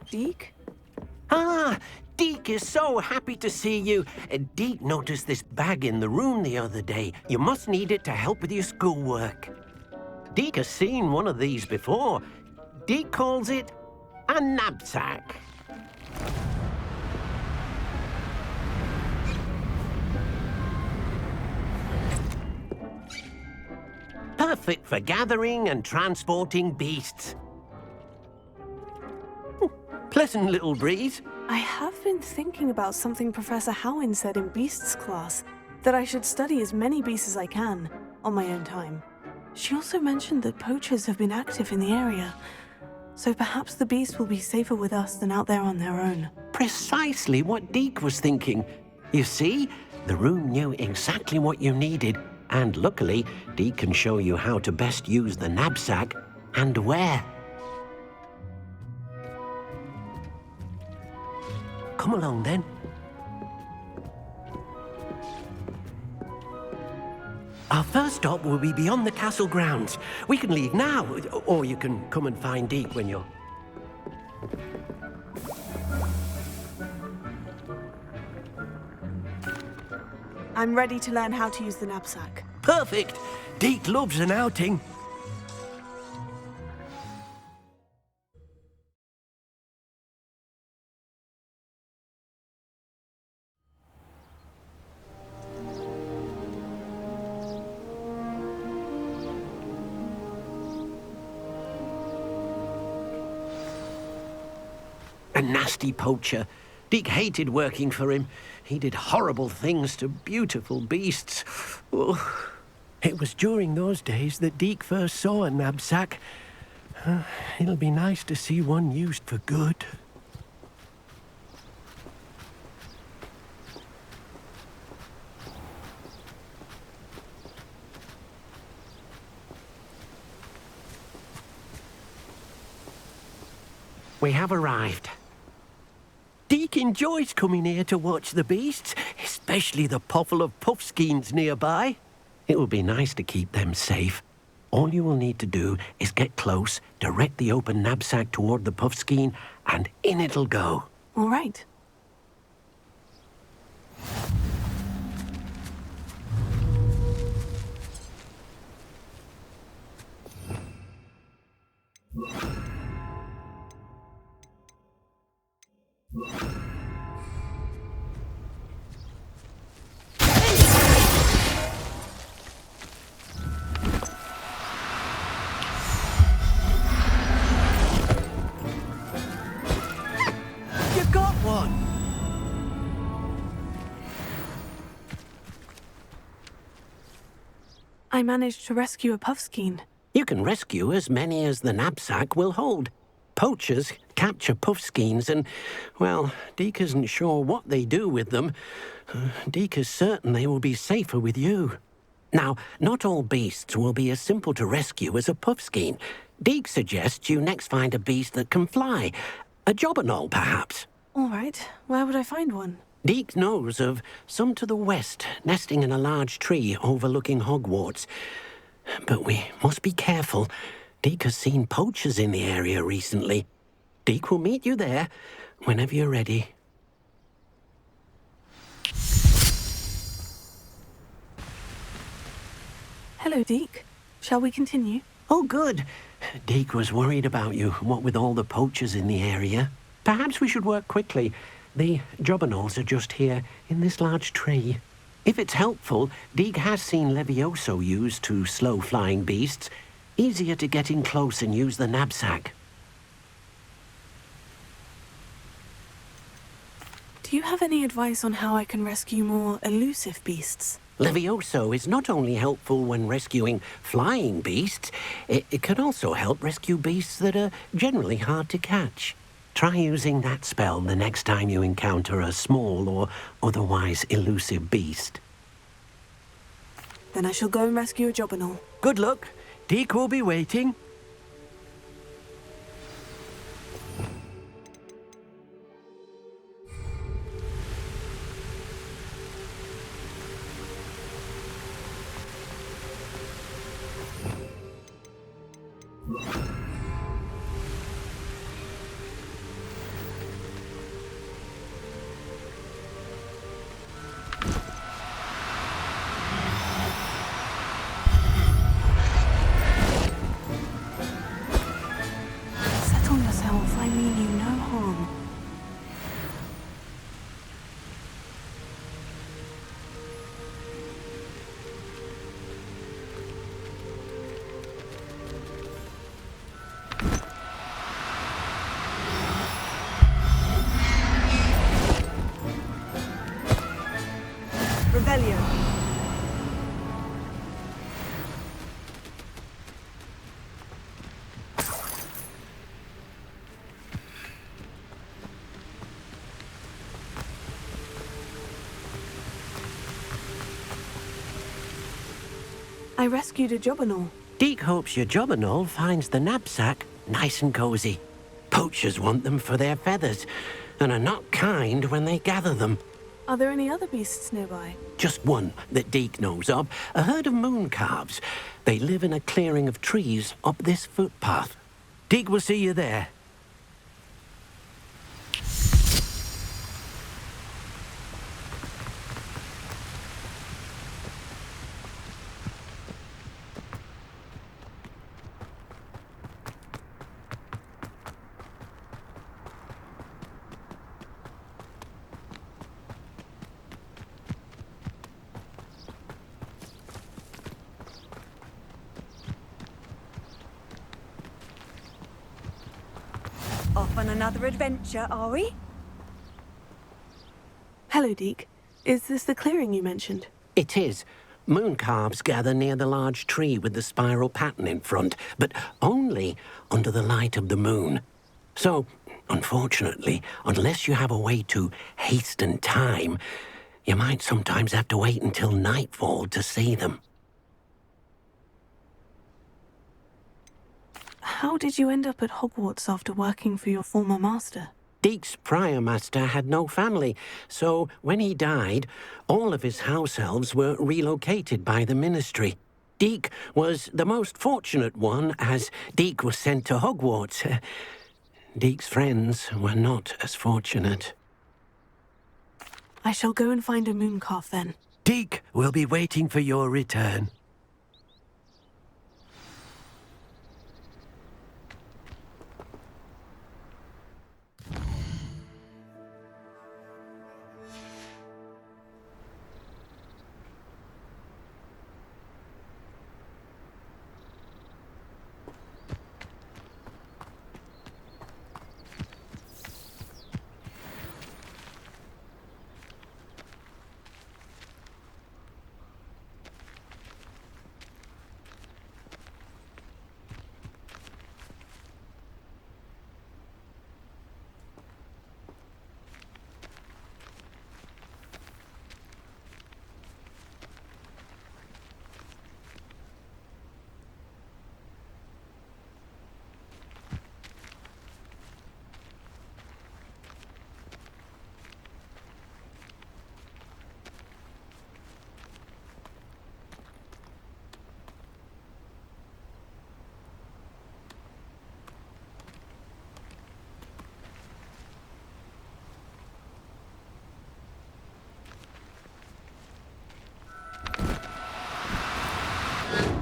Deke? Ah, Deke is so happy to see you. Deke noticed this bag in the room the other day. You must need it to help with your schoolwork. Deke has seen one of these before. Deke calls it a knapsack. Perfect for gathering and transporting beasts. Pleasant little breeze. I have been thinking about something Professor Howin said in Beasts class, that I should study as many beasts as I can, on my own time. She also mentioned that poachers have been active in the area, so perhaps the beasts will be safer with us than out there on their own. Precisely what Deke was thinking. You see, the room knew exactly what you needed, and luckily, Deke can show you how to best use the knapsack and where. Come along, then. Our first stop will be beyond the castle grounds. We can leave now, or you can come and find Deke when you're... I'm ready to learn how to use the knapsack. Perfect! Deke loves an outing. A nasty poacher. Deke hated working for him. He did horrible things to beautiful beasts. Oh. It was during those days that Deke first saw a knapsack. It'll be nice to see one used for good. We have arrived. Deke enjoys coming here to watch the beasts, especially the poffle of Puffskeins nearby. It will be nice to keep them safe. All you will need to do is get close, direct the open knapsack toward the Puffskein, and in it'll go. All right. You got one! I managed to rescue a Puffskein. You can rescue as many as the knapsack will hold. Poachers capture Puffskeins and, well, Deke isn't sure what they do with them. Deke is certain they will be safer with you. Now, not all beasts will be as simple to rescue as a Puffskein. Deke suggests you next find a beast that can fly. A Jobberknoll, perhaps. All right. Where would I find one? Deke knows of some to the west, nesting in a large tree overlooking Hogwarts. But we must be careful. Deke has seen poachers in the area recently. Deke will meet you there whenever you're ready. Hello, Deke. Shall we continue? Oh, good. Deke was worried about you, what with all the poachers in the area. Perhaps we should work quickly. The Jobberknolls are just here, in this large tree. If it's helpful, Deke has seen Levioso used to slow flying beasts. Easier to get in close and use the knapsack. Do you have any advice on how I can rescue more elusive beasts? Levioso is not only helpful when rescuing flying beasts, it can also help rescue beasts that are generally hard to catch. Try using that spell the next time you encounter a small or otherwise elusive beast. Then I shall go and rescue a Jobberknoll. Good luck. Deke will be waiting. I rescued a Jobberknoll. Deke hopes your Jobberknoll finds the knapsack nice and cozy. Poachers want them for their feathers, and are not kind when they gather them. Are there any other beasts nearby? Just one that Deke knows of, a herd of mooncalves. They live in a clearing of trees up this footpath. Deke will see you there. Off on another adventure, are we? Hello, Deke. Is this the clearing you mentioned? It is. Mooncalves gather near the large tree with the spiral pattern in front, but only under the light of the moon. So, unfortunately, unless you have a way to hasten time, you might sometimes have to wait until nightfall to see them. How did you end up at Hogwarts after working for your former master? Deke's prior master had no family, so when he died, all of his house elves were relocated by the ministry. Deke was the most fortunate one, as Deke was sent to Hogwarts. Deke's friends were not as fortunate. I shall go and find a Mooncalf then. Deke will be waiting for your return.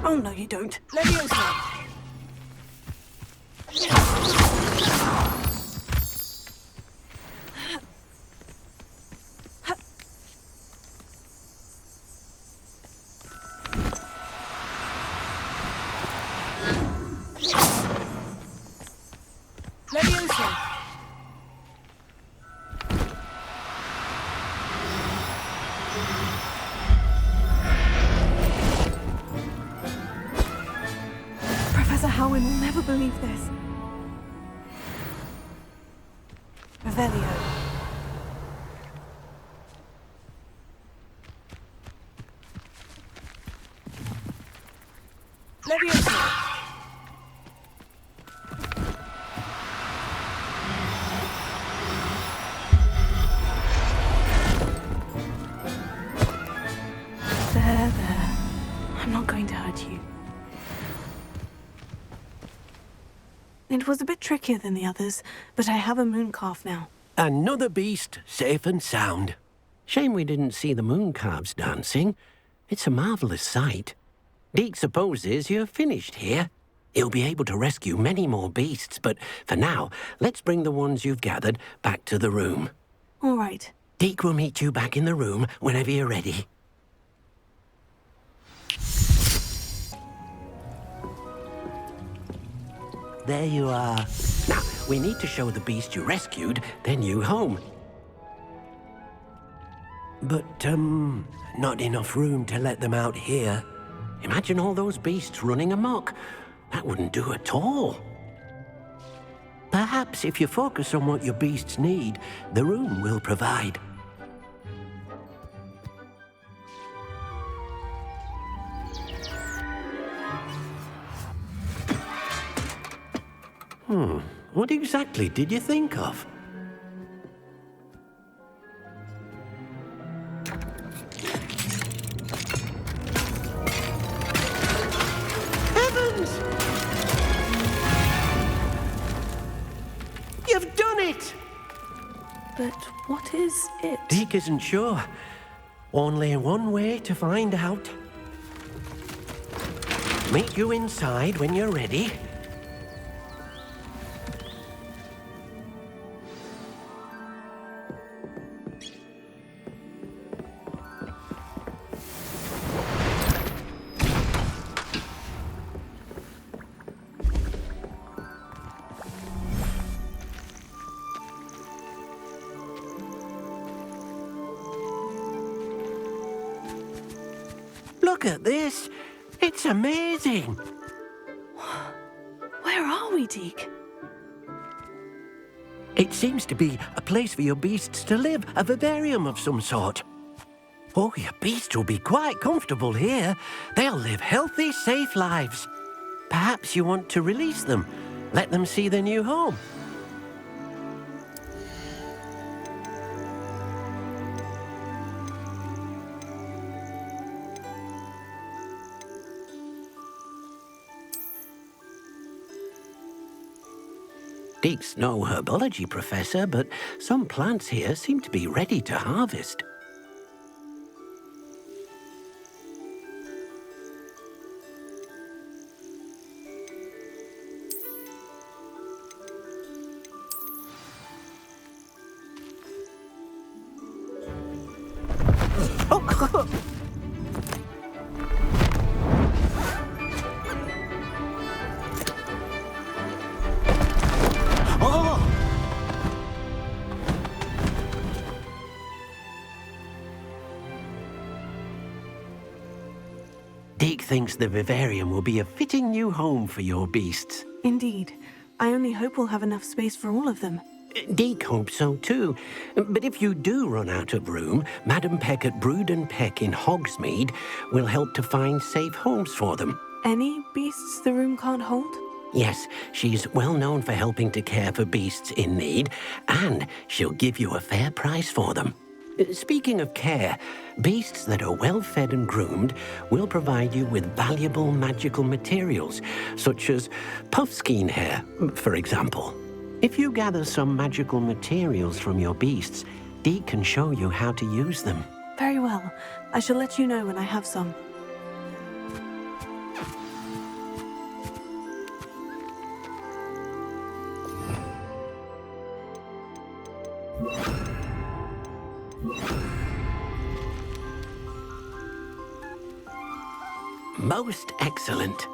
Oh, no, you don't. Leviosa! Leviosa! Professor Howin will never believe this. Revelio. Leviosa! There. I'm not going to hurt you. It was a bit trickier than the others, but I have a Mooncalf now. Another beast, safe and sound. Shame we didn't see the mooncalves dancing. It's a marvelous sight. Deke supposes you're finished here. He'll be able to rescue many more beasts, but for now, let's bring the ones you've gathered back to the room. All right. Deke will meet you back in the room whenever you're ready. There you are. Now, we need to show the beast you rescued their new home. But, not enough room to let them out here. Imagine all those beasts running amok. That wouldn't do at all. Perhaps if you focus on what your beasts need, the room will provide. What exactly did you think of? Heavens! You've done it! But what is it? Deke isn't sure. Only one way to find out. Meet you inside when you're ready. Look at this. It's amazing. Where are we, Deke? It seems to be a place for your beasts to live, a vivarium of some sort. Oh, your beasts will be quite comfortable here. They'll live healthy, safe lives. Perhaps you want to release them, let them see their new home. Deke's no herbology professor, but some plants here seem to be ready to harvest. Oh! Deke thinks the vivarium will be a fitting new home for your beasts. Indeed. I only hope we'll have enough space for all of them. Deke hopes so too. But if you do run out of room, Madam Peck at Brood and Peck in Hogsmeade will help to find safe homes for them. Any beasts the room can't hold? Yes, she's well known for helping to care for beasts in need, and she'll give you a fair price for them. Speaking of care, beasts that are well fed and groomed will provide you with valuable magical materials, such as Puffskein hair, for example. If you gather some magical materials from your beasts, Deke can show you how to use them. Very well. I shall let you know when I have some. Most excellent.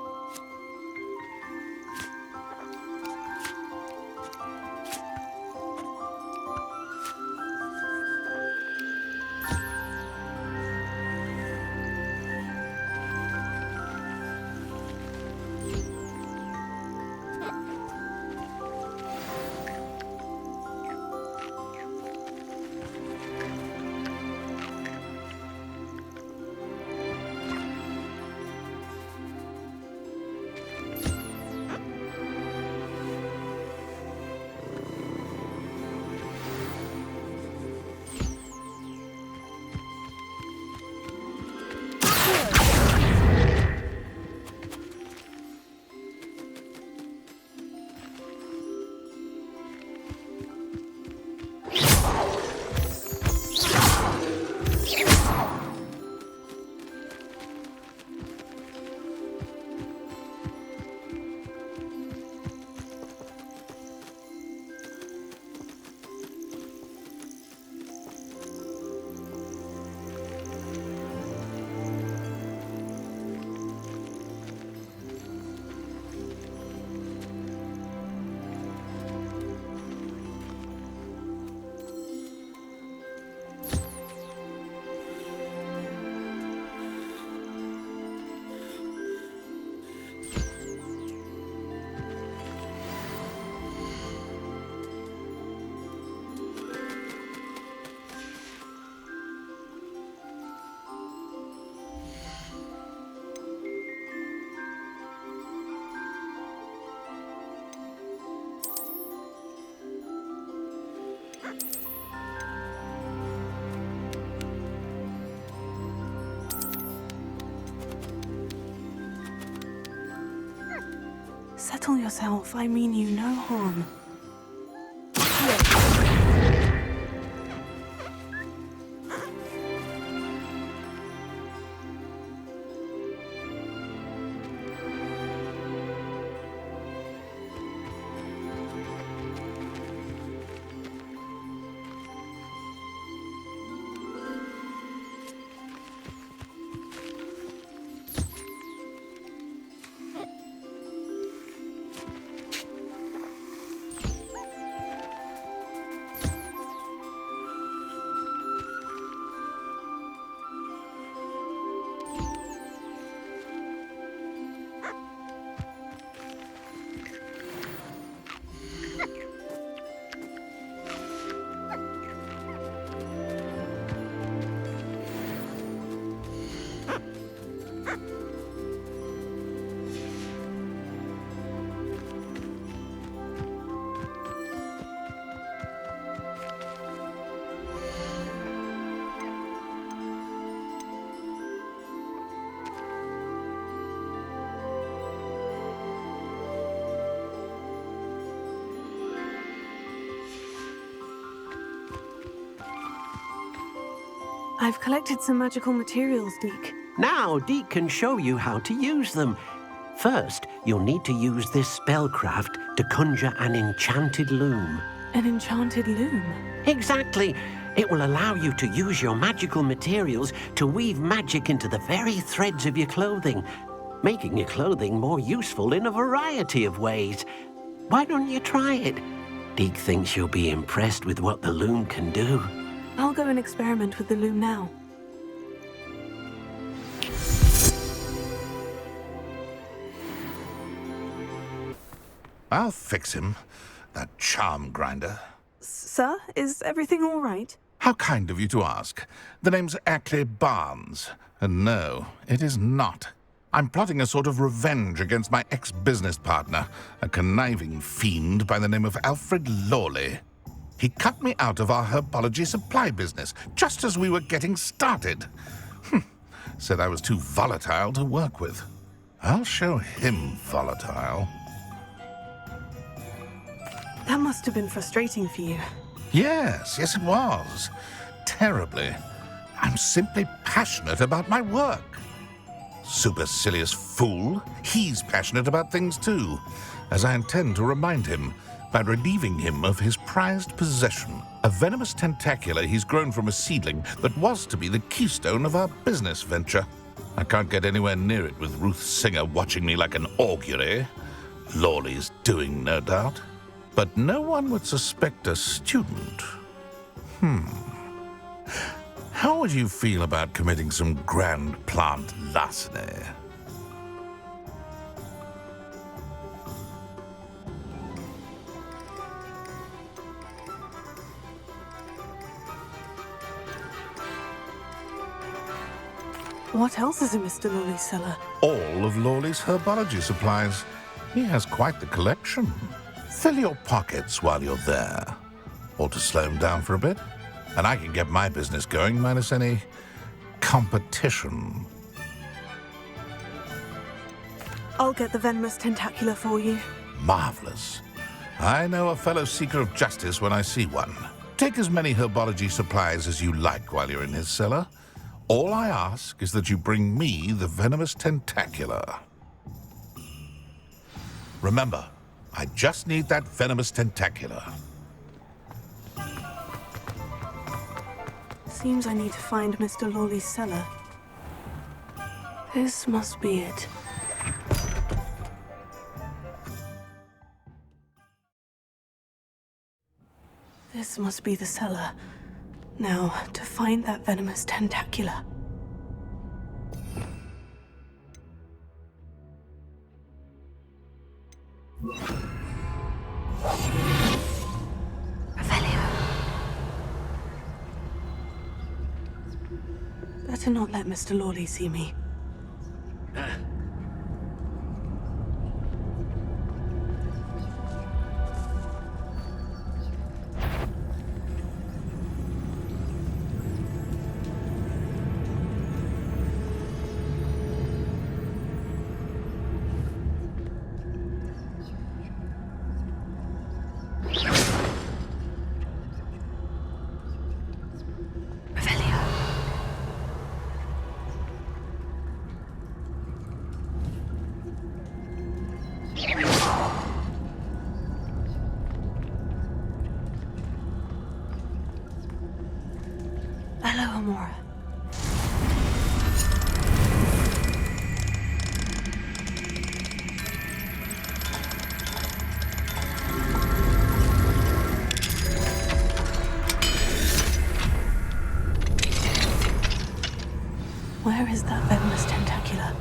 Settle yourself. I mean you no harm. I've collected some magical materials, Deke. Now, Deke can show you how to use them. First, you'll need to use this spellcraft to conjure an enchanted loom. An enchanted loom? Exactly. It will allow you to use your magical materials to weave magic into the very threads of your clothing, making your clothing more useful in a variety of ways. Why don't you try it? Deke thinks you'll be impressed with what the loom can do. I'll go and experiment with the loom now. I'll fix him, that charm grinder. Sir, is everything all right? How kind of you to ask. The name's Ackley Barnes. And no, it is not. I'm plotting a sort of revenge against my ex-business partner, a conniving fiend by the name of Alfred Lawley. He cut me out of our herbology supply business just as we were getting started. Said I was too volatile to work with. I'll show him volatile. That must have been frustrating for you. Yes, it was. Terribly. I'm simply passionate about my work. Supercilious fool. He's passionate about things too, as I intend to remind him by relieving him of his prized possession, a venomous tentacula he's grown from a seedling that was to be the keystone of our business venture. I can't get anywhere near it with Ruth Singer watching me like an augury. Lawley's doing, no doubt. But no one would suspect a student. How would you feel about committing some grand plant larceny? What else is in Mr. Lawley's cellar? All of Lawley's herbology supplies. He has quite the collection. Fill your pockets while you're there. Or to slow him down for a bit. And I can get my business going minus any competition. I'll get the venomous tentacula for you. Marvelous. I know a fellow seeker of justice when I see one. Take as many herbology supplies as you like while you're in his cellar. All I ask is that you bring me the venomous tentacula. Remember, I just need that venomous tentacula. Seems I need to find Mr. Lawley's cellar. This must be it. This must be the cellar. Now, to find that venomous tentacula. Better not let Mr. Lawley see me. more. Where is that venomous tentacula?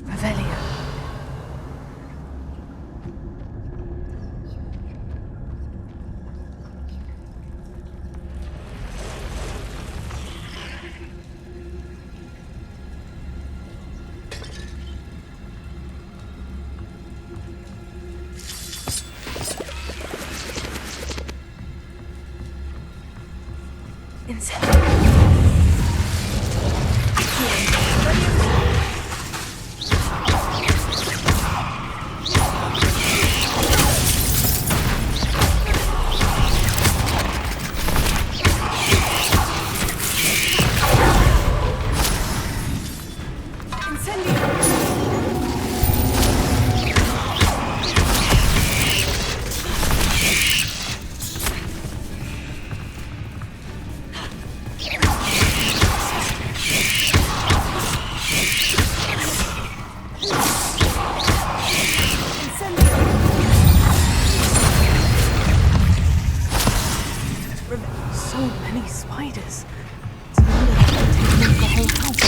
Revelio. So many spiders. It's a wonder that they've taken over the whole house.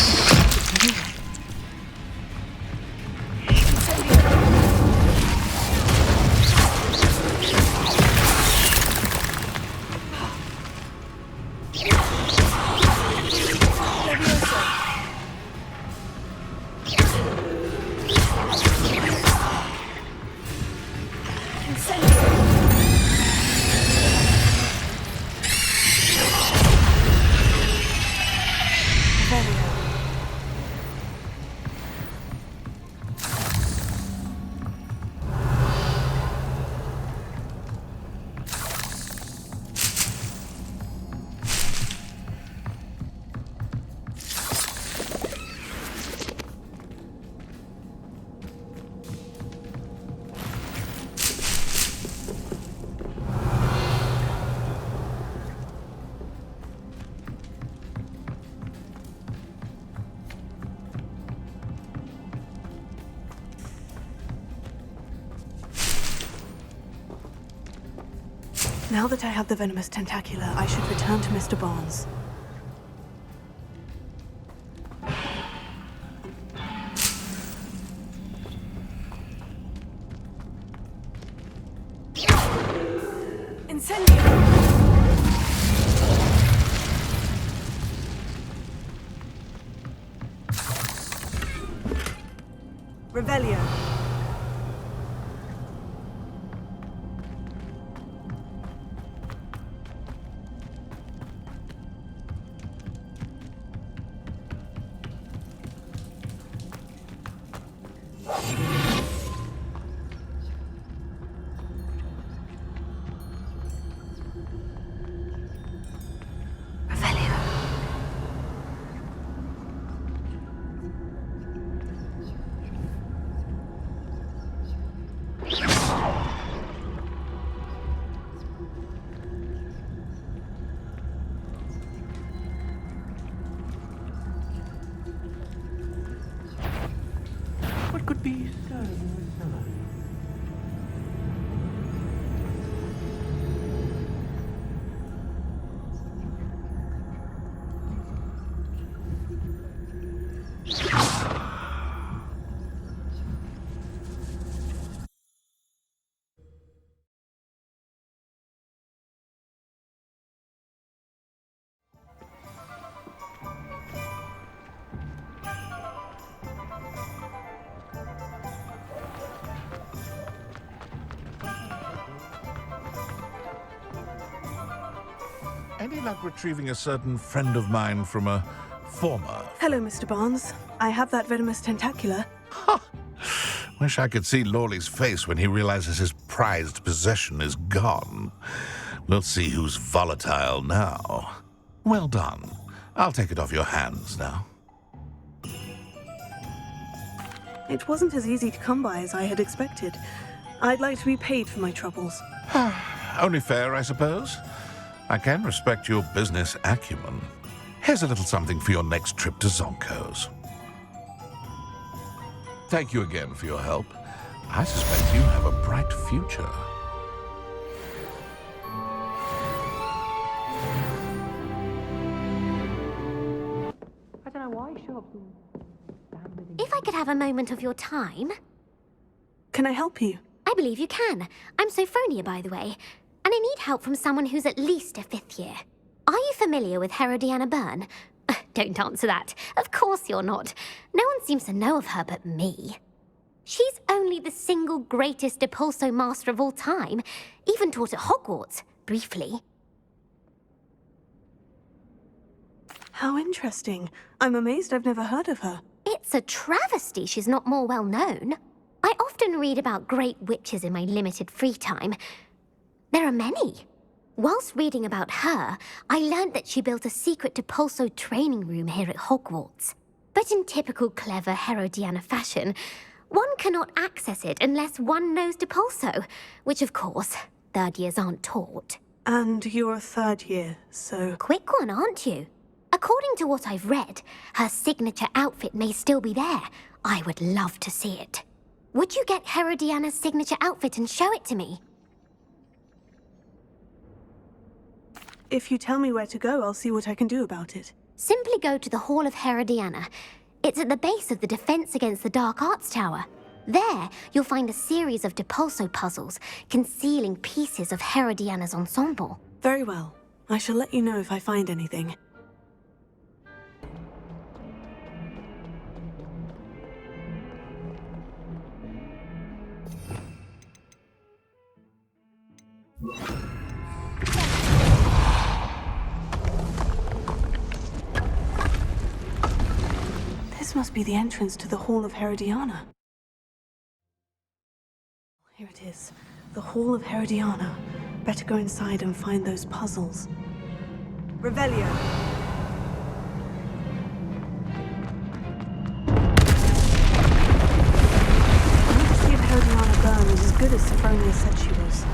Now that I have the venomous tentacula, I should return to Mr. Barnes. Incendio! Revelio. What could be stirring in the cellar? Any luck retrieving a certain friend of mine from a former... Hello, Mr. Barnes. I have that venomous tentacula. Wish I could see Lawley's face when he realizes his prized possession is gone. We'll see who's volatile now. Well done. I'll take it off your hands now. It wasn't as easy to come by as I had expected. I'd like to be paid for my troubles. Only fair, I suppose. I can respect your business acumen. Here's a little something for your next trip to Zonko's. Thank you again for your help. I suspect you have a bright future. I don't know why shops. If I could have a moment of your time... Can I help you? I believe you can. I'm Sophronia, by the way, and I need help from someone who's at least a 5th year. Are you familiar with Herodiana Byrne? Don't answer that. Of course you're not. No one seems to know of her but me. She's only the single greatest Depulso master of all time, even taught at Hogwarts, briefly. How interesting. I'm amazed I've never heard of her. It's a travesty she's not more well known. I often read about great witches in my limited free time. There are many. Whilst reading about her, I learned that she built a secret Depulso training room here at Hogwarts. But in typical clever Herodiana fashion, one cannot access it unless one knows Depulso, which of course, 3rd years aren't taught. And you're a 3rd year, so... Quick one, aren't you? According to what I've read, her signature outfit may still be there. I would love to see it. Would you get Herodiana's signature outfit and show it to me? If you tell me where to go, I'll see what I can do about it. Simply go to the Hall of Herodiana. It's at the base of the Defense Against the Dark Arts Tower. There, you'll find a series of Depulso puzzles concealing pieces of Herodiana's ensemble. Very well. I shall let you know if I find anything. This must be the entrance to the Hall of Herodiana. Here it is. The Hall of Herodiana. Better go inside and find those puzzles. Revelio. I need to see if Herodiana Byrne is as good as Sophronia said she was.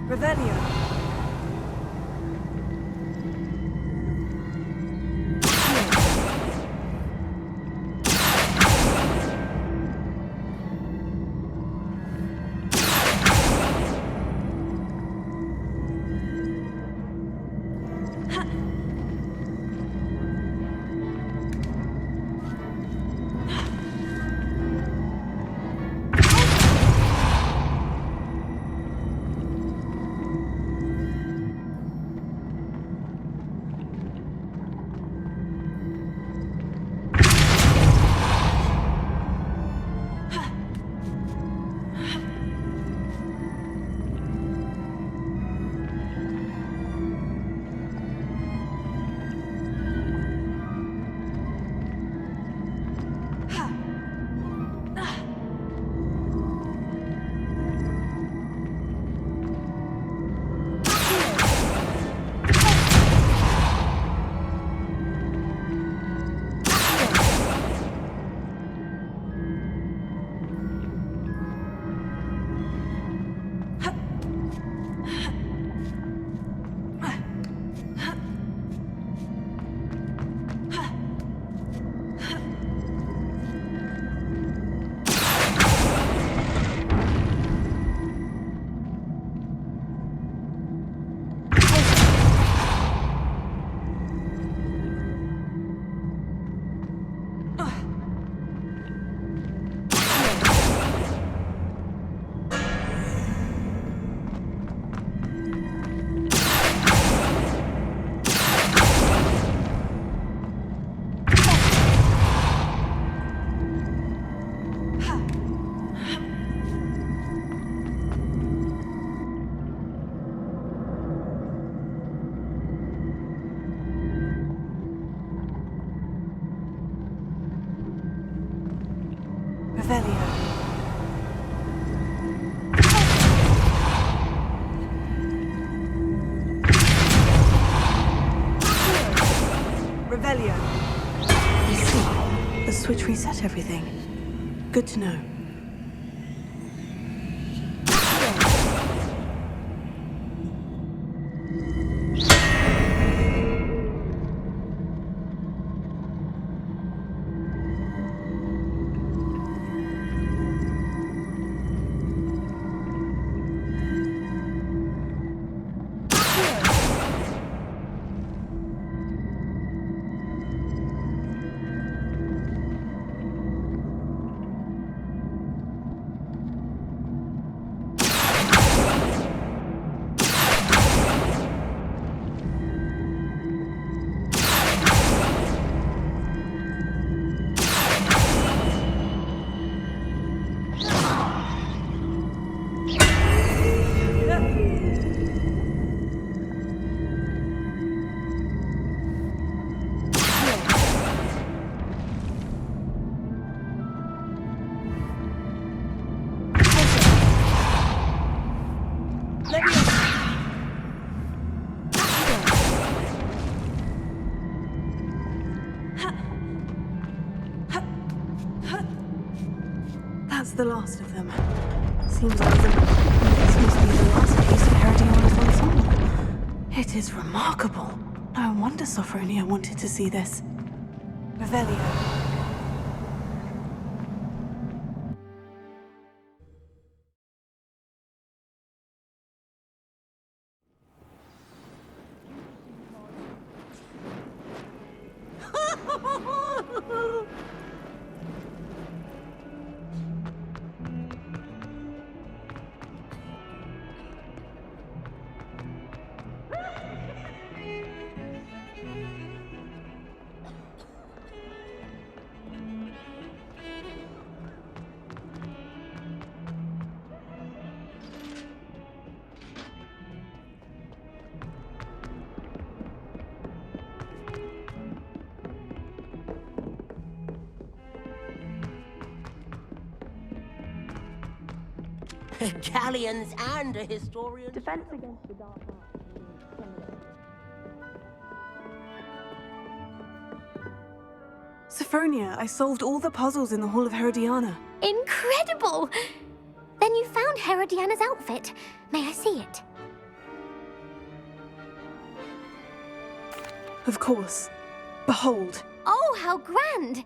Revelio. Revelio. Revelio. I see. The switch reset everything. Good to know. That's the last of them. Seems like this must be the last piece of Herodiana's ensemble. It is remarkable. No wonder Sophronia wanted to see this. Revelio. Galleons and a historian. Defense against the dark arts. Sophronia, I solved all the puzzles in the Hall of Herodiana. Incredible! Then Then you found Herodiana's outfit. May I see it? Of course. Behold. Oh, how grand!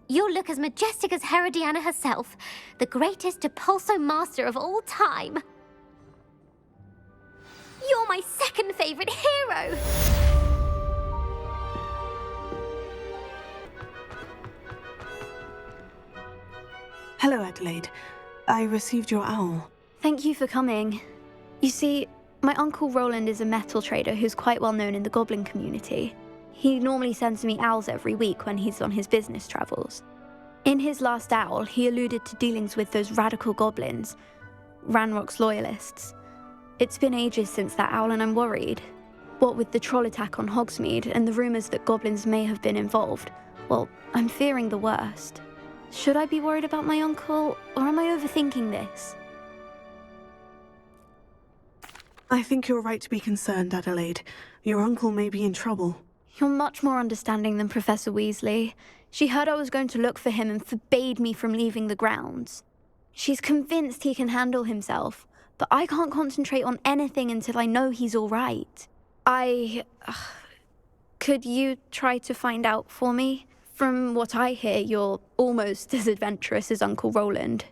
You'll look as majestic as Herodiana herself, the greatest Depulso master of all time. You're my second favorite hero! Hello, Adelaide. I received your owl. Thank you for coming. You see, my uncle Rowland is a metal trader who's quite well known in the goblin community. He normally sends me owls every week when he's on his business travels. In his last owl, he alluded to dealings with those radical goblins, Ranrock's loyalists. It's been ages since that owl and I'm worried. What with the troll attack on Hogsmeade and the rumours that goblins may have been involved, well, I'm fearing the worst. Should I be worried about my uncle, or am I overthinking this? I think you're right to be concerned, Adelaide. Your uncle may be in trouble. You're much more understanding than Professor Weasley. She heard I was going to look for him and forbade me from leaving the grounds. She's convinced he can handle himself, but I can't concentrate on anything until I know he's all right. Could you try to find out for me? From what I hear, you're almost as adventurous as Uncle Rowland.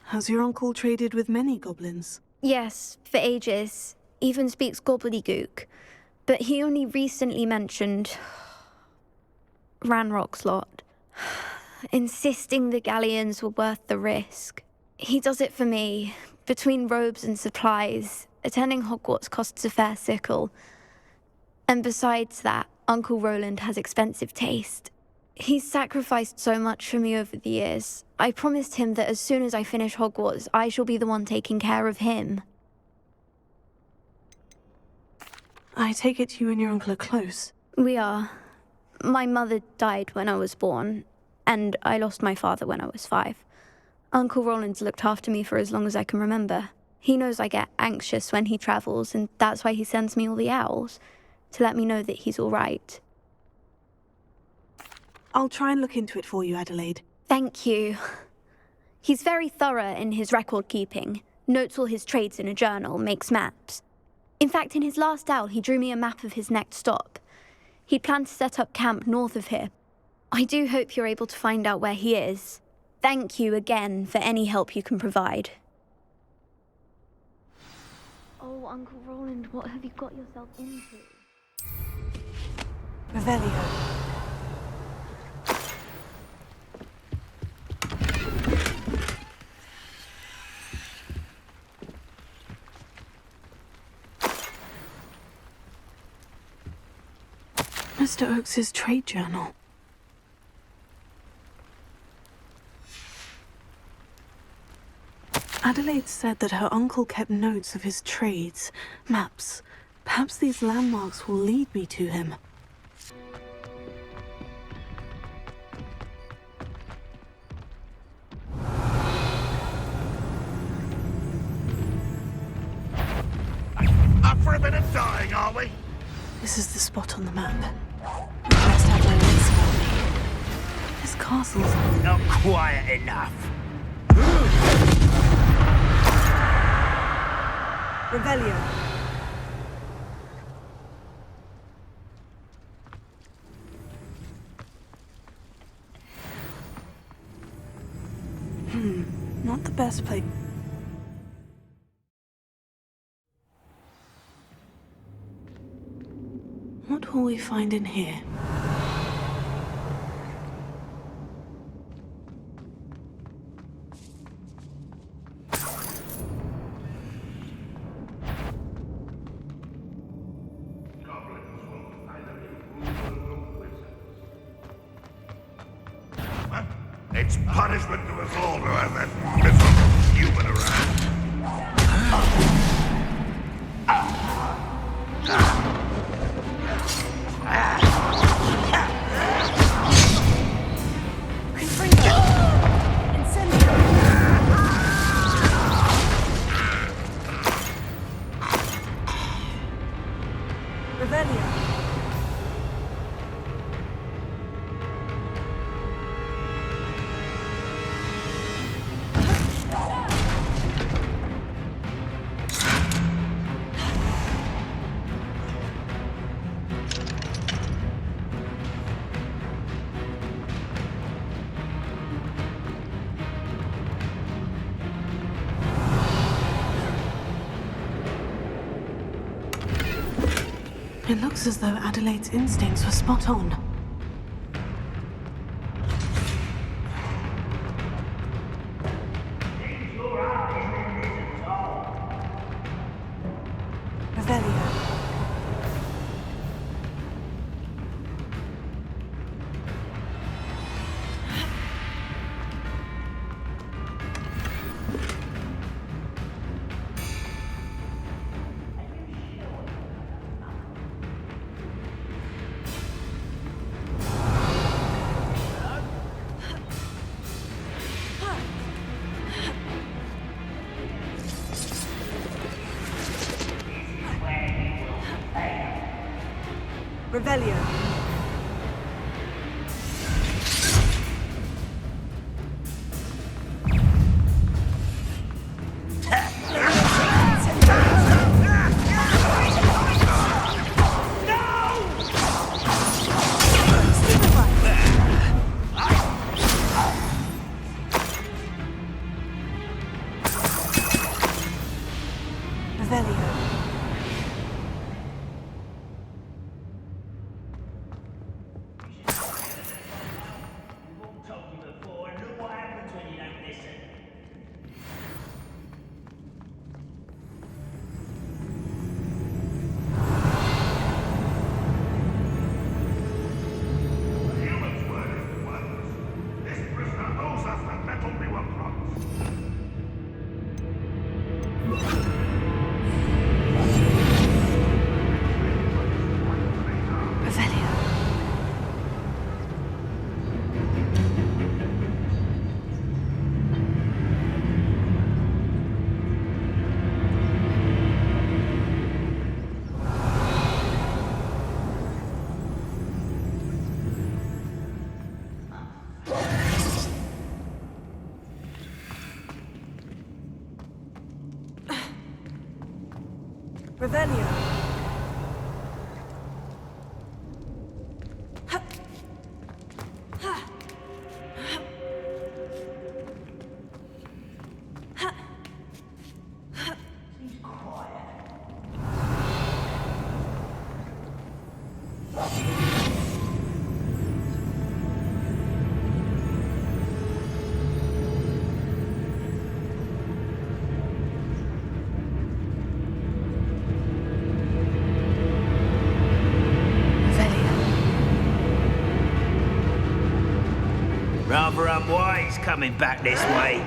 Has your uncle traded with many goblins? Yes, for ages. Even speaks gobbledygook. But he only recently mentioned Ranrock's lot, insisting the galleons were worth the risk. He does it for me. Between robes and supplies, attending Hogwarts costs a fair sickle. And besides that, Uncle Rowland has expensive taste. He's sacrificed so much for me over the years. I promised him that as soon as I finish Hogwarts, I shall be the one taking care of him. I take it you and your uncle are close. We are. My mother died when I was born, and I lost my father when I was 5. Uncle Rowland's looked after me for as long as I can remember. He knows I get anxious when he travels, and that's why he sends me all the owls, to let me know that he's all right. I'll try and look into it for you, Adelaide. Thank you. He's very thorough in his record keeping, notes all his trades in a journal, makes maps. In fact, in his last owl, he drew me a map of his next stop. He'd planned to set up camp north of here. I do hope you're able to find out where he is. Thank you again for any help you can provide. Oh, Uncle Rowland, what have you got yourself into? Revelio. Mr. Oakes's trade journal. Adelaide said that her uncle kept notes of his trades, maps. Perhaps these landmarks will lead me to him. Up for a bit of dying, are we? This is the spot on the map. We must have my wits about me. This castle's Not quiet enough. Revelio. not the best place. What will we find in here? It's punishment to us all to have that miserable human around. It looks as though Adelaide's instincts were spot on. Revelio. Revelio. Revelio. Revelio. Rather unwise coming back this way.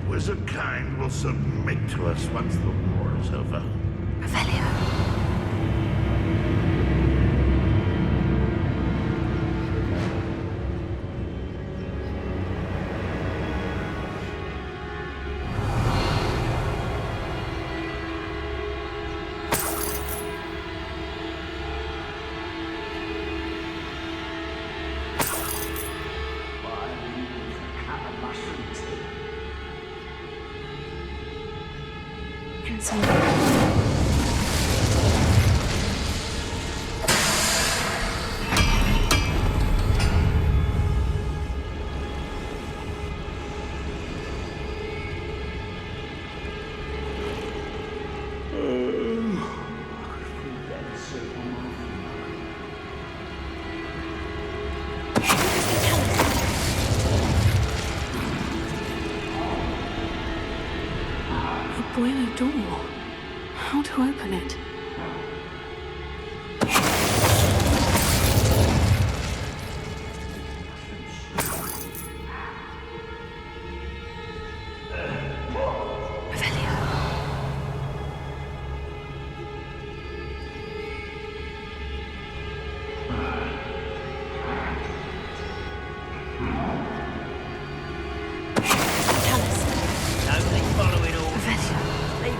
Wizardkind will submit to us once the war is over. Revelio. Boiler door. How to open it?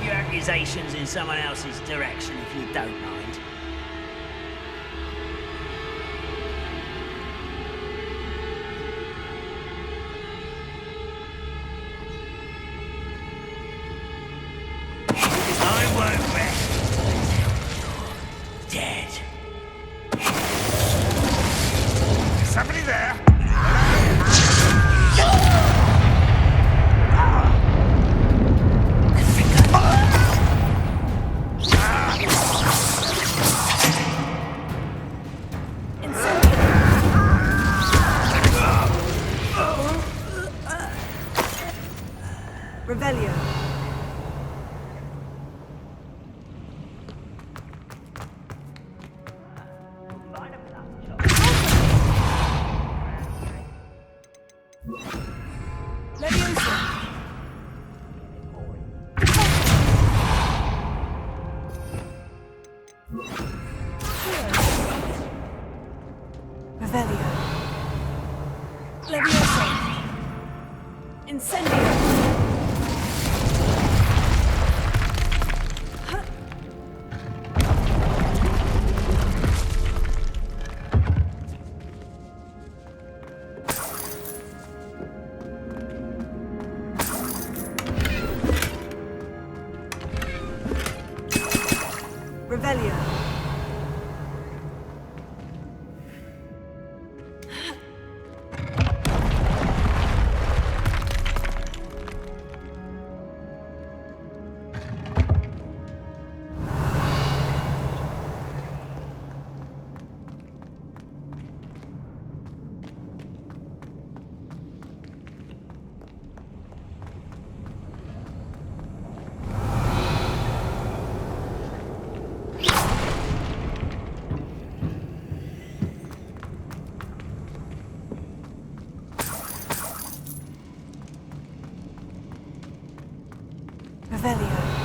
Accusations in someone else's direction if you don't mind. happening there? Revelio. Leviosa. Revelio. Leviosa. Incendio. Revelio. Revelio.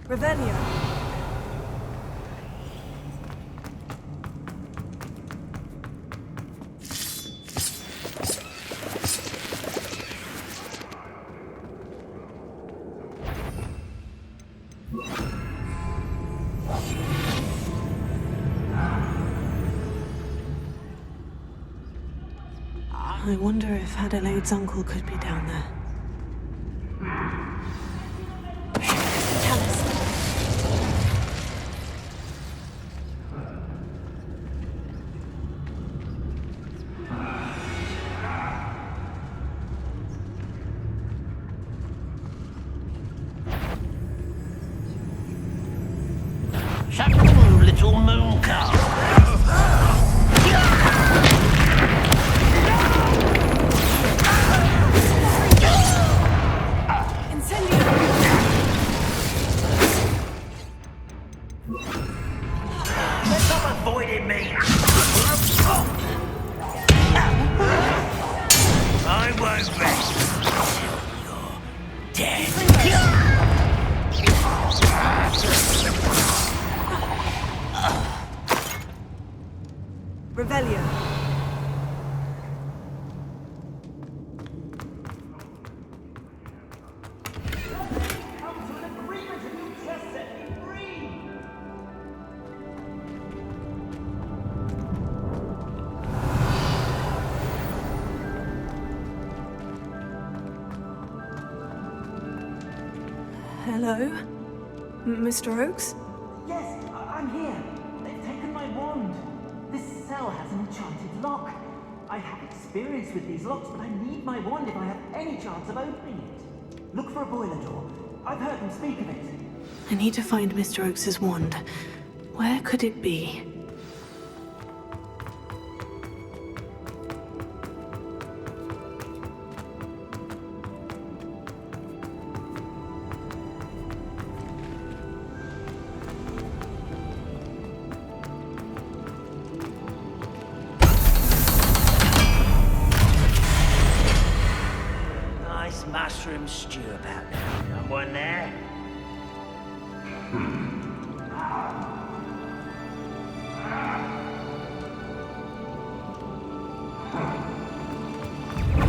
Revelio. I wonder if Adelaide's uncle could be down there. Shut up, little Mooncalf. Stop avoiding me. I won't rest till you're dead. Revelio. Hello? Mr. Oakes? Yes, I'm here. They've taken my wand. This cell has an enchanted lock. I have experience with these locks, but I need my wand if I have any chance of opening it. Look for a boiler door. I've heard them speak of it. I need to find Mr. Oakes' wand. Where could it be? Nice mushroom stew about now. Someone there?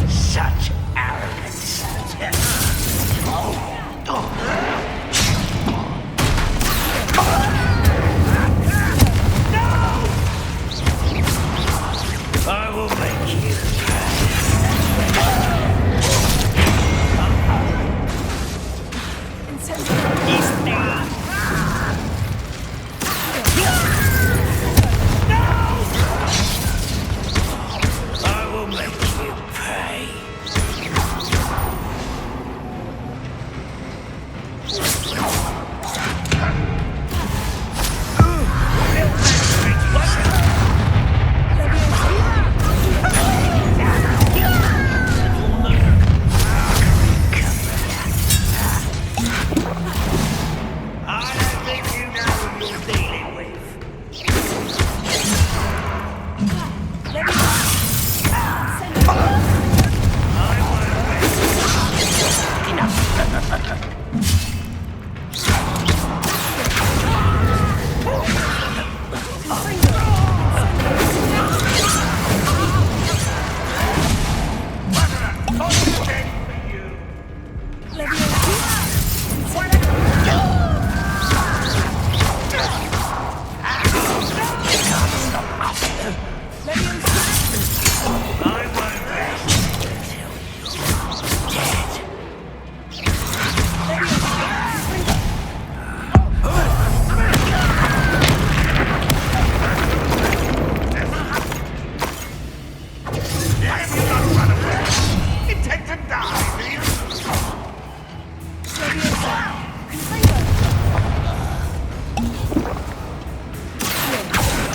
Such arrogance. I will make you I will make you pay. I don't think you know who you're dealing with.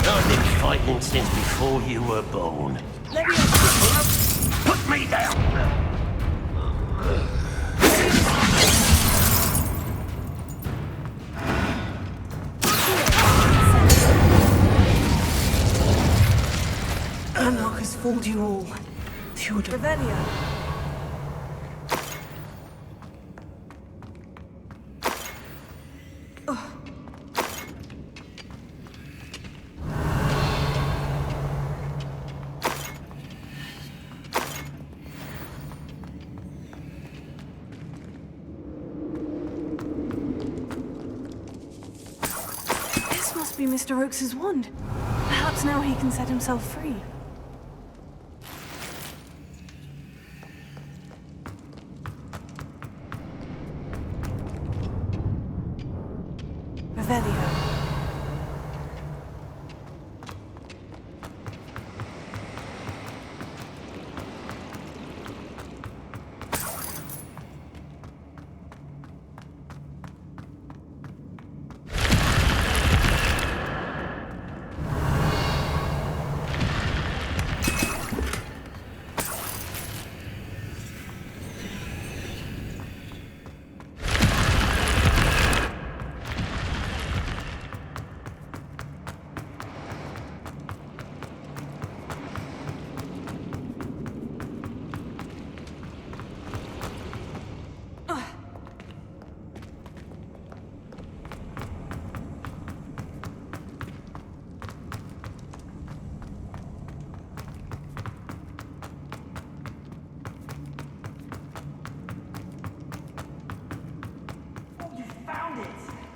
I've been fighting since before you were born. Put me down! Ranrock has fooled you all. Theodore. Revelio. This must be Mr. Oakes's wand. Perhaps now he can set himself free. Revelio.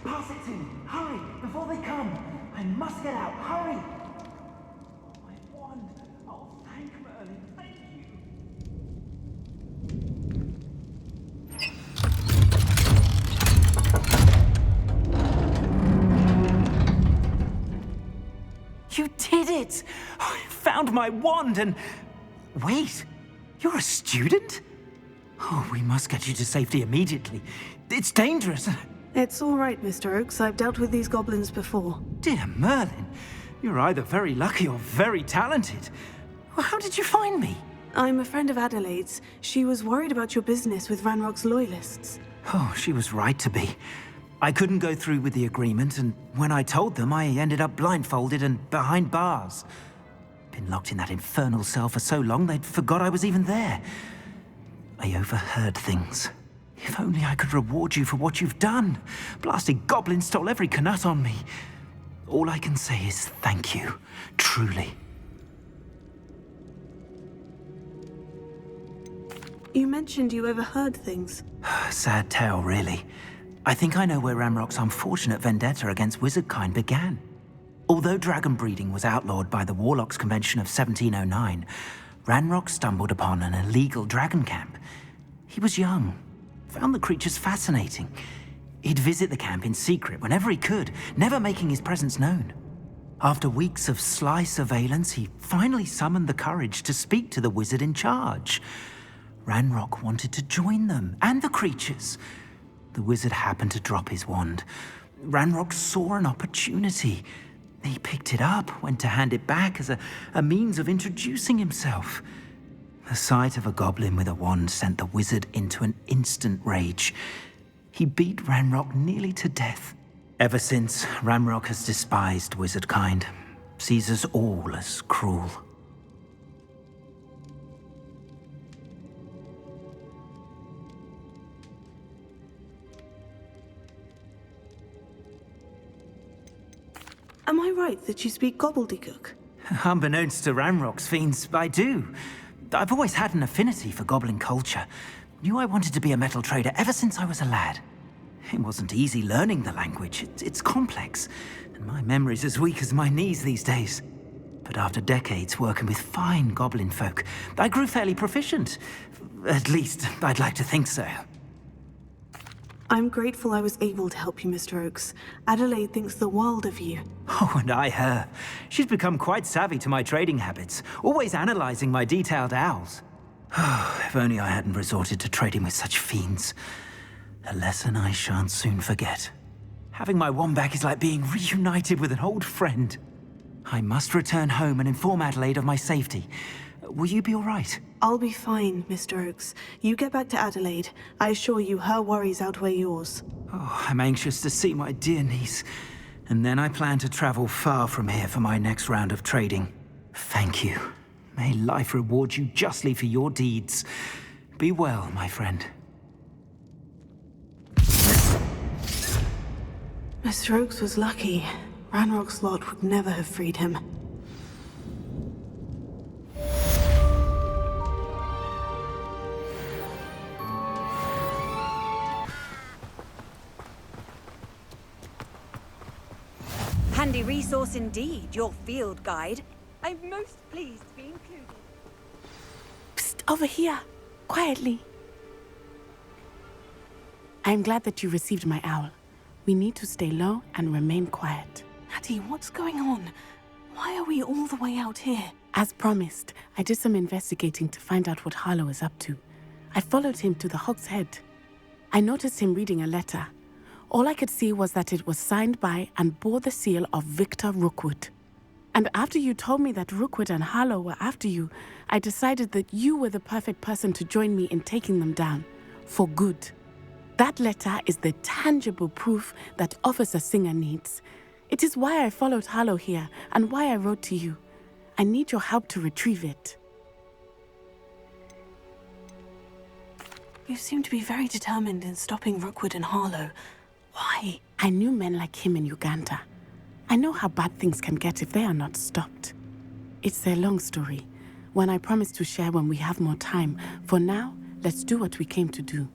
Pass it to me. Hurry, before they come. I must get out. Hurry. My wand. Oh, thank Merlin. Thank you. You did it! I found my wand and... Wait, you're a student? Oh, we must get you to safety immediately. It's dangerous. It's all right, Mr. Oakes. I've dealt with these goblins before. Dear Merlin, you're either very lucky or very talented. Well, how did you find me? I'm a friend of Adelaide's. She was worried about your business with Ranrock's loyalists. Oh, she was right to be. I couldn't go through with the agreement, and when I told them, I ended up blindfolded and behind bars. Been locked in that infernal cell for so long, they'd forgot I was even there. I overheard things. If only I could reward you for what you've done. Blasted goblin stole every Knut on me. All I can say is thank you, truly. You mentioned you overheard things. Sad tale, really. I think I know where Ranrock's unfortunate vendetta against wizardkind began. Although dragon breeding was outlawed by the Warlocks Convention of 1709, Ranrock stumbled upon an illegal dragon camp. He was young, found the creatures fascinating. He'd visit the camp in secret whenever he could, never making his presence known. After weeks of sly surveillance, he finally summoned the courage to speak to the wizard in charge. Ranrock wanted to join them, and the creatures. The wizard happened to drop his wand. Ranrock saw an opportunity. He picked it up, went to hand it back as a means of introducing himself. The sight of a goblin with a wand sent the wizard into an instant rage. He beat Ranrock nearly to death. Ever since, Ranrock has despised wizardkind, sees us all as cruel. Am I right that you speak gobbledygook? Unbeknownst to Ranrock's fiends, I do. I've always had an affinity for goblin culture. Knew I wanted to be a metal trader ever since I was a lad. It wasn't easy learning the language. It's complex, and my memory's as weak as my knees these days. But after decades working with fine goblin folk, I grew fairly proficient. At least, I'd like to think so. I'm grateful I was able to help you, Mr. Oakes. Adelaide thinks the world of you. Oh, and I her. She's become quite savvy to my trading habits, always analyzing my detailed owls. If only I hadn't resorted to trading with such fiends. A lesson I shan't soon forget. Having my wand back is like being reunited with an old friend. I must return home and inform Adelaide of my safety. Will you be all right? I'll be fine, Mr. Oakes. You get back to Adelaide. I assure you her worries outweigh yours. Oh, I'm anxious to see my dear niece. And then I plan to travel far from here for my next round of trading. Thank you. May life reward you justly for your deeds. Be well, my friend. Mr. Oakes was lucky. Ranrock's lot would never have freed him. Handy resource indeed, your field guide. I'm most pleased to be included. Psst, over here. Quietly. I'm glad that you received my owl. We need to stay low and remain quiet. Natty, what's going on? Why are we all the way out here? As promised, I did some investigating to find out what Harlow is up to. I followed him to the Hog's Head. I noticed him reading a letter. All I could see was that it was signed by and bore the seal of Victor Rookwood. And after you told me that Rookwood and Harlow were after you, I decided that you were the perfect person to join me in taking them down. For good. That letter is the tangible proof that Officer Singer needs. It is why I followed Harlow here and why I wrote to you. I need your help to retrieve it. You seem to be very determined in stopping Rookwood and Harlow. Why? I knew men like him in Uganda. I know how bad things can get if they are not stopped. It's a long story, one I promise to share when we have more time. For now, let's do what we came to do.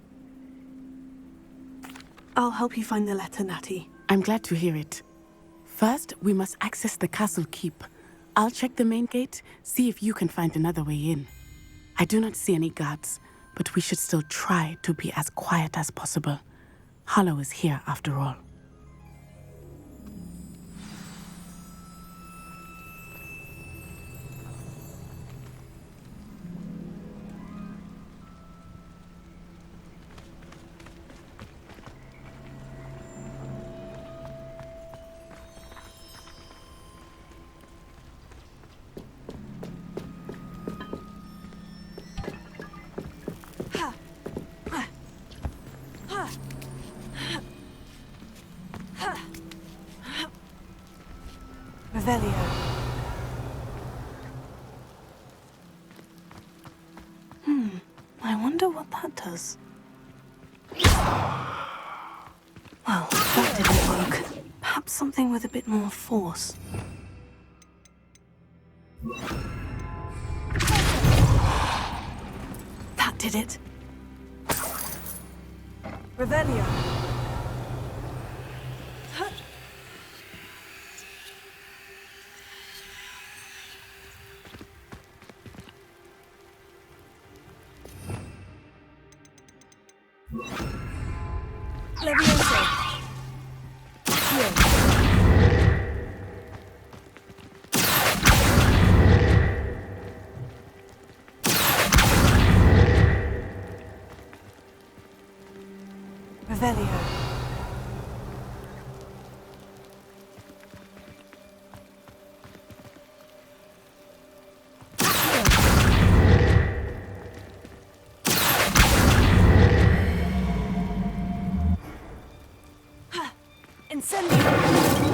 I'll help you find the letter, Natty. I'm glad to hear it. First, we must access the castle keep. I'll check the main gate, see if you can find another way in. I do not see any guards, but we should still try to be as quiet as possible. Harlow is here after all. Revelio. I wonder what that does. Well, that didn't work. Perhaps something with a bit more force. That did it. Revelio. Levioso. Accio. Revelio. Incendio.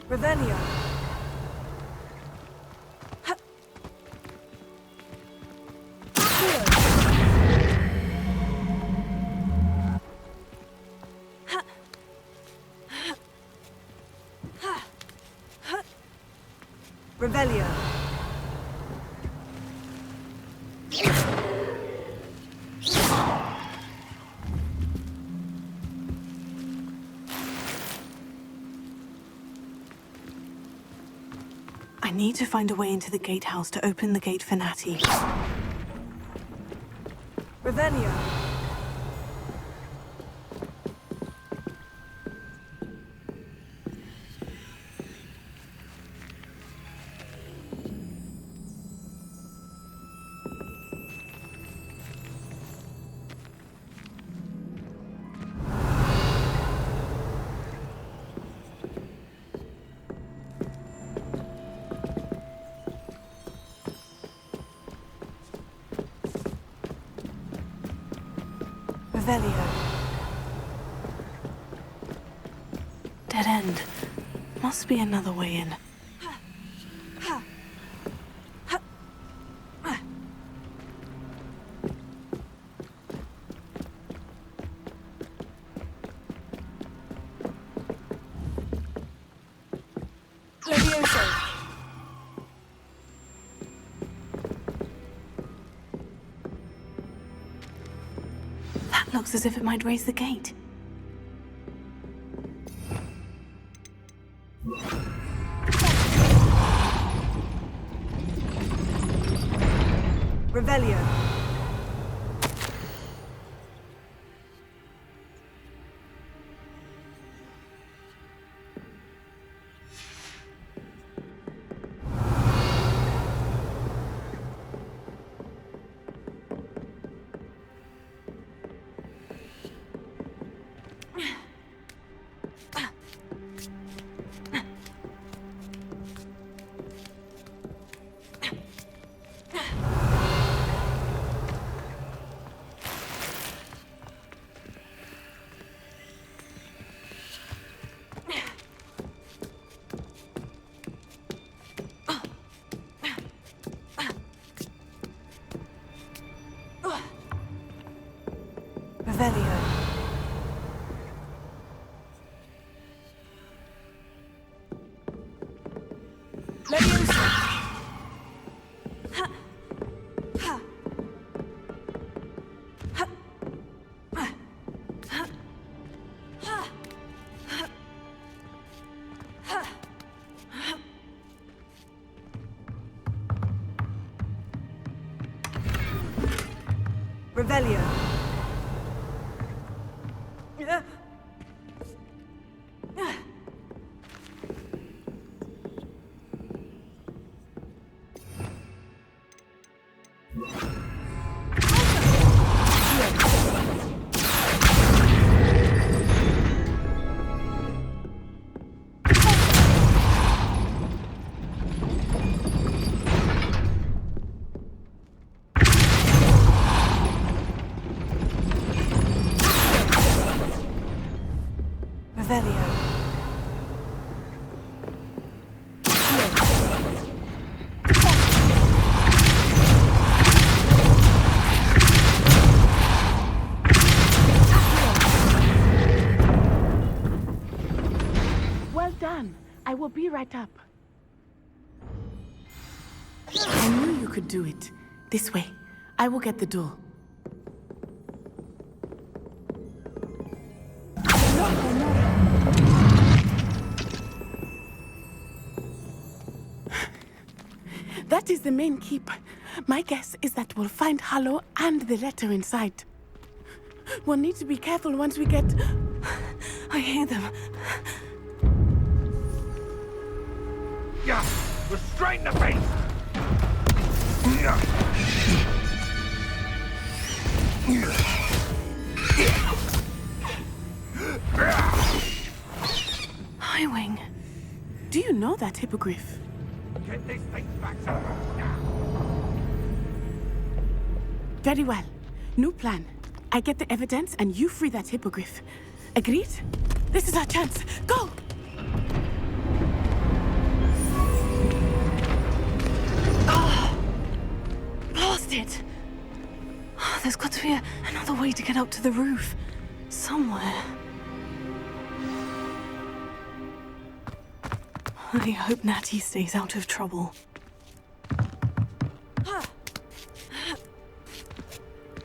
Revelio. Revelio. I need to find a way into the gatehouse to open the gate for Natty. Revelio. Revelio. Dead end. Must be another way in. Levioso. That looks as if it might raise the gate. Revelio. Revelio. Levioso. Revelio. plan. I will be right up. I knew you could do it. This way. I will get the door. That is the main keep. My guess is that we'll find Hollow and the letter inside. We'll need to be careful once we get... I hear them. Yeah, restrain the beast! Highwing. Do you know that hippogriff? Get this thing back to now. Very well. New plan. I get the evidence and you free that hippogriff. Agreed? This is our chance. Go! Blasted! Oh, there's got to be another way to get up to the roof. Somewhere. I hope Natty stays out of trouble.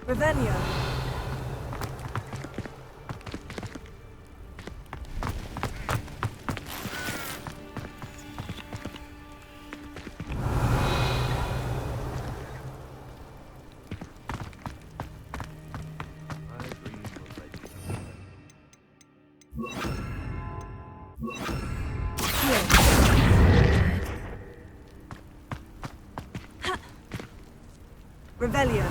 Revelio. Revelio.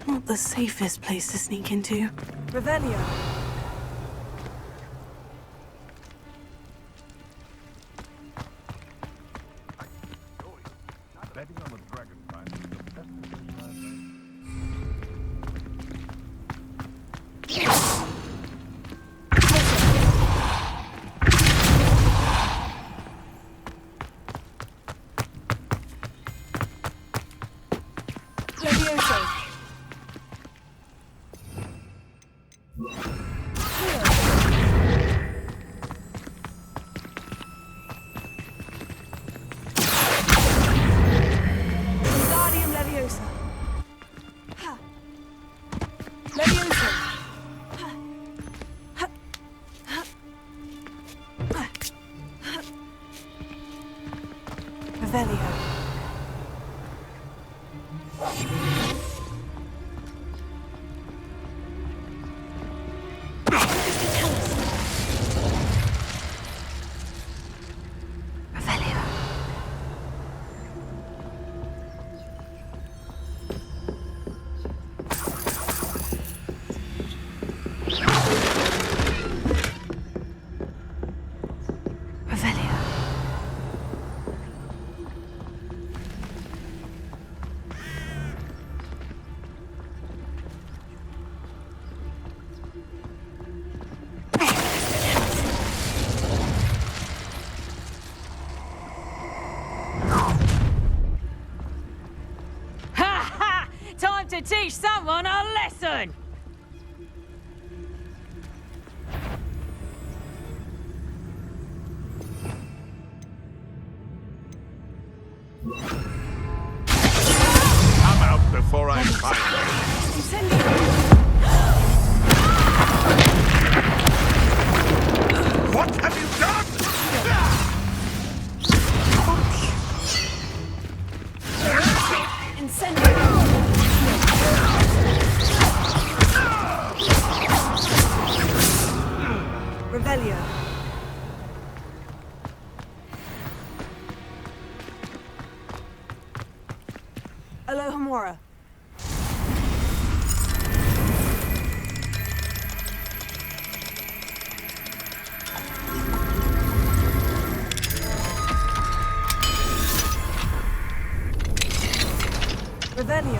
Not the safest place to sneak into. Revelio. Betting on the dragon find is the best Levioso. Wingardium Leviosa. Ha. Levioso. Ha. Ha. Ha. Ha. Ha. Revelio. Time to teach someone a lesson! Come out before I find you. What have you done? Revelio. Alohomora. Revelio.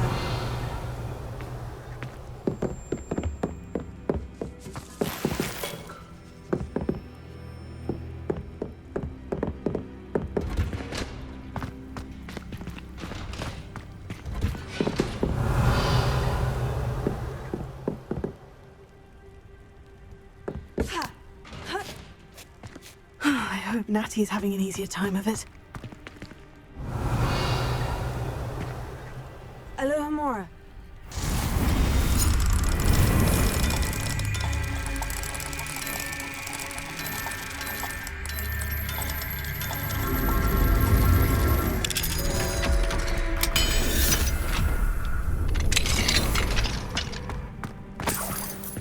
I hope Natty's having an easier time of it. Aloha Mora.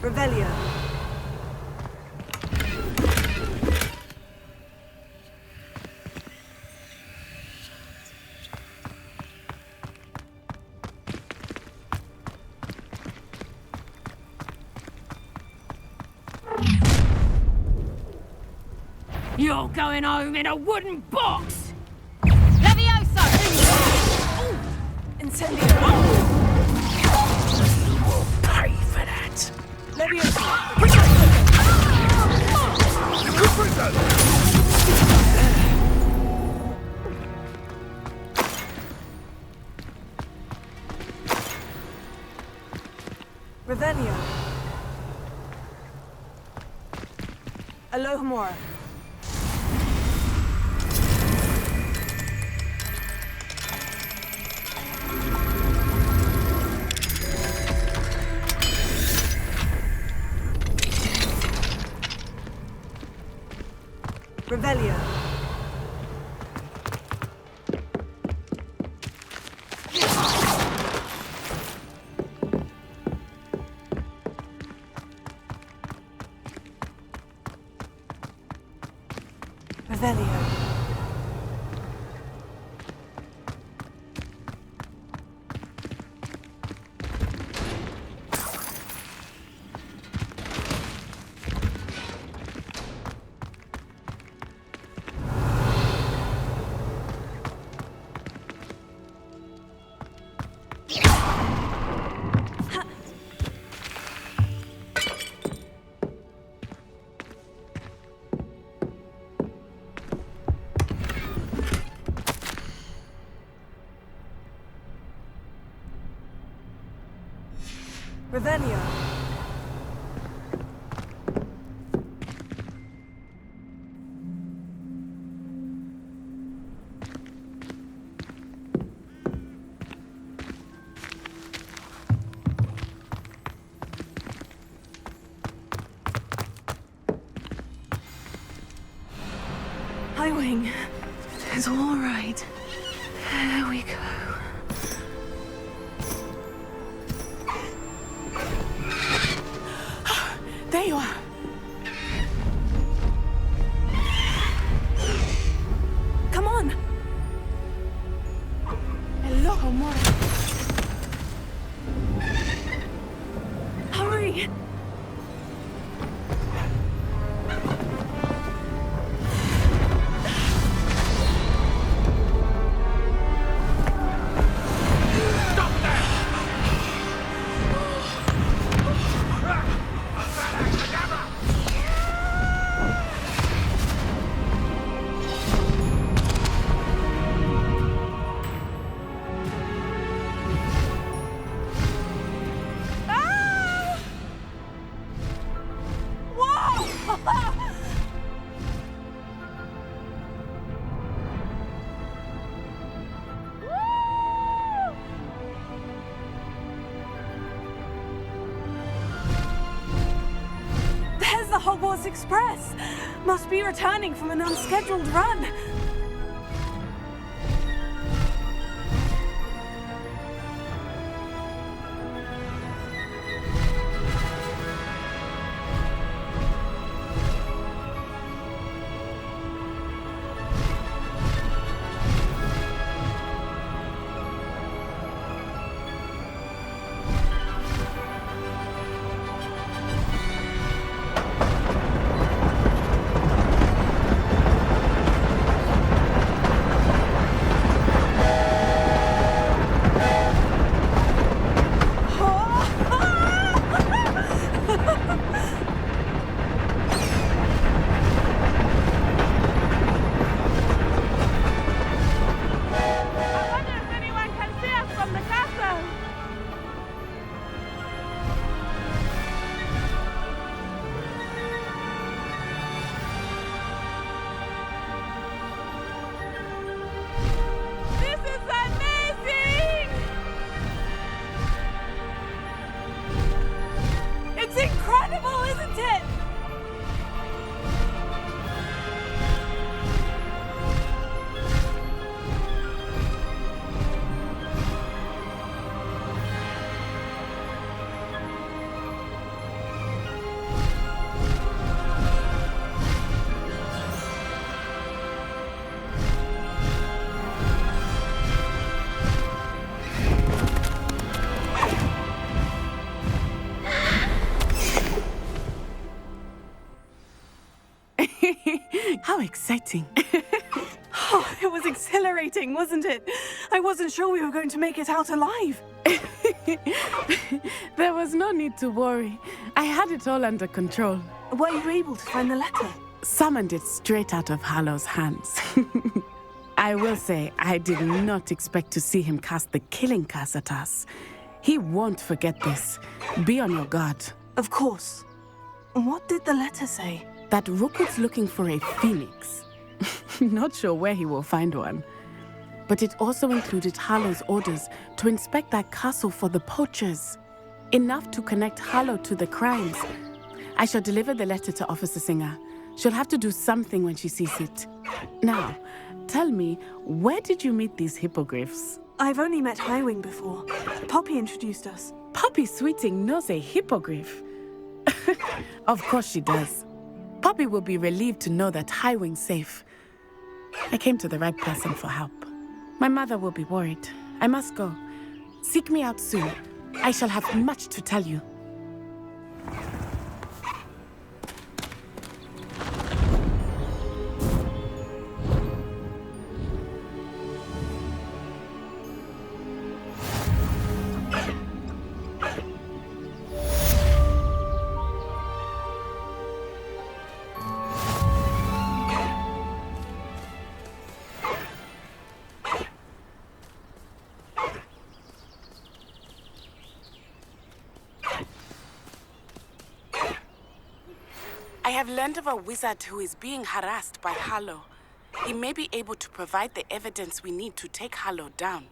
Revelio. You're going home in a wooden box! Levioso! Incendio! You will pay for that. Levioso! Revelio. Aloha Mora. Revelio. Revelio. Revelio. Hi, Wing. It's all right. There we go. There you are. Come on. Aloha Mora. Hurry. There's the Hogwarts Express! Must be returning from an unscheduled run. exciting. Oh, it was exhilarating, wasn't it? I wasn't sure we were going to make it out alive. There was no need to worry. I had it all under control. Were you able to find the letter? Summoned it straight out of Hallow's hands. I will say, I did not expect to see him cast the killing curse at us. He won't forget this. Be on your guard. Of course. What did the letter say? That Rookwood's looking for a phoenix. Not sure where he will find one. But it also included Hallow's orders to inspect that castle for the poachers. Enough to connect Hallow to the crimes. I shall deliver the letter to Officer Singer. She'll have to do something when she sees it. Now, tell me, where did you meet these hippogriffs? I've only met Highwing before. Poppy introduced us. Poppy Sweeting knows a hippogriff. Of course she does. Poppy will be relieved to know that Highwing's safe. I came to the right person for help. My mother will be worried. I must go. Seek me out soon. I shall have much to tell you. I have learned of a wizard who is being harassed by Hallow. He may be able to provide the evidence we need to take Hallow down.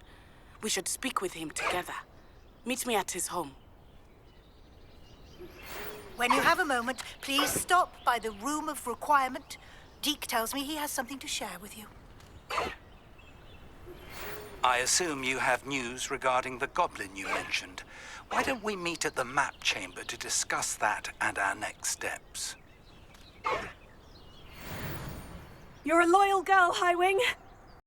We should speak with him together. Meet me at his home. When you have a moment, please stop by the Room of Requirement. Deke tells me he has something to share with you. I assume you have news regarding the goblin you mentioned. Why don't we meet at the map chamber to discuss that and our next steps? You're a loyal girl, Highwing.